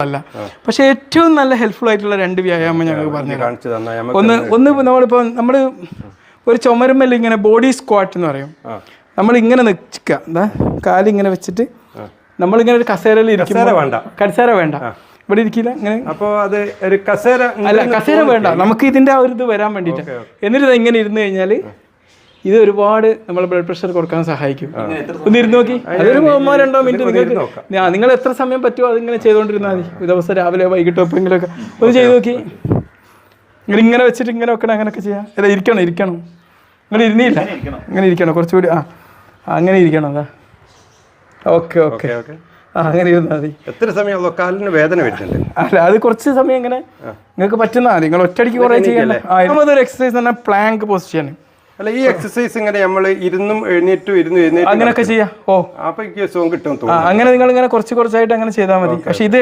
അല്ല. പക്ഷെ ഏറ്റവും നല്ല ഹെൽപ്ഫുൾ ആയിട്ടുള്ള 2 വ്യായാമം ഞങ്ങൾക്ക് പറഞ്ഞു. ഒന്ന് നമ്മളിപ്പോൾ നമ്മൾ ഒരു ചുമരുമ്മൽ ഇങ്ങനെ ബോഡി സ്ക്വാട്ട് എന്ന് പറയും. നമ്മളിങ്ങനെ നിൽക്കുക, എന്താ കാലിങ്ങനെ വെച്ചിട്ട് നമ്മളിങ്ങനെ ഒരു കസേരയിൽ ഇരിക്കുമ്പോൾ കസേര വേണ്ട, ഇവിടെ ഇരിക്കില്ല ഇങ്ങനെ. അപ്പോൾ അത് ഒരു കസേര അല്ല, കസേര വേണ്ട, നമുക്ക് ഇതിൻ്റെ ആ ഒരു ഇത് വരാൻ വേണ്ടിയിട്ട്. എന്നിട്ട് ഇങ്ങനെ ഇരുന്ന് കഴിഞ്ഞാൽ ഇത് ഒരുപാട് നമ്മളെ ബ്ലഡ് പ്രഷർ കൊടുക്കാൻ സഹായിക്കും. ഒന്ന് ഇരുന്ന് നോക്കി, അതൊരു 1-2 മിനിറ്റ് നിങ്ങൾക്ക് നിങ്ങൾ എത്ര സമയം പറ്റുമോ അതിങ്ങനെ ചെയ്തുകൊണ്ടിരുന്നാൽ മതി. ദിവസം രാവിലെ വൈകിട്ടോ എപ്പോഴെങ്കിലുമൊക്കെ ഒന്ന് ചെയ്ത് നോക്കി. ഇങ്ങനെ വെച്ചിട്ട് ഇങ്ങനെ വെക്കണം, അങ്ങനെയൊക്കെ ചെയ്യാം. അല്ല, ഇരിക്കണം ഇങ്ങനെ ഇരുന്നില്ല, ഇങ്ങനെ ഇരിക്കണം കുറച്ചുകൂടി. അങ്ങനെ ഇരിക്കണം. അതാ ഓക്കെ അങ്ങനെ ഇരുന്നാൽ മതി. എത്ര സമയം കാലിന് വേദന വരുന്നുണ്ട്? അല്ല, അത് കുറച്ച് സമയം ഇങ്ങനെ നിങ്ങൾക്ക് പറ്റുന്ന നിങ്ങൾ ഒറ്റയടിക്ക് കുറേ ചെയ്യല്ലേ. ഒരു എക്സസൈസ് തന്നെ പ്ലാങ്ക് പൊസിഷൻ. അല്ല, ഈ എക്സസൈസ് ഇങ്ങനെ നമ്മൾ ഇരുന്നും എഴുന്നേറ്റും അങ്ങനെയൊക്കെ ചെയ്യാം. അപ്പൊ സുഖം കിട്ടും. അങ്ങനെ നിങ്ങൾ ഇങ്ങനെ കുറച്ചായിട്ട് അങ്ങനെ ചെയ്താൽ മതി. പക്ഷെ ഇത്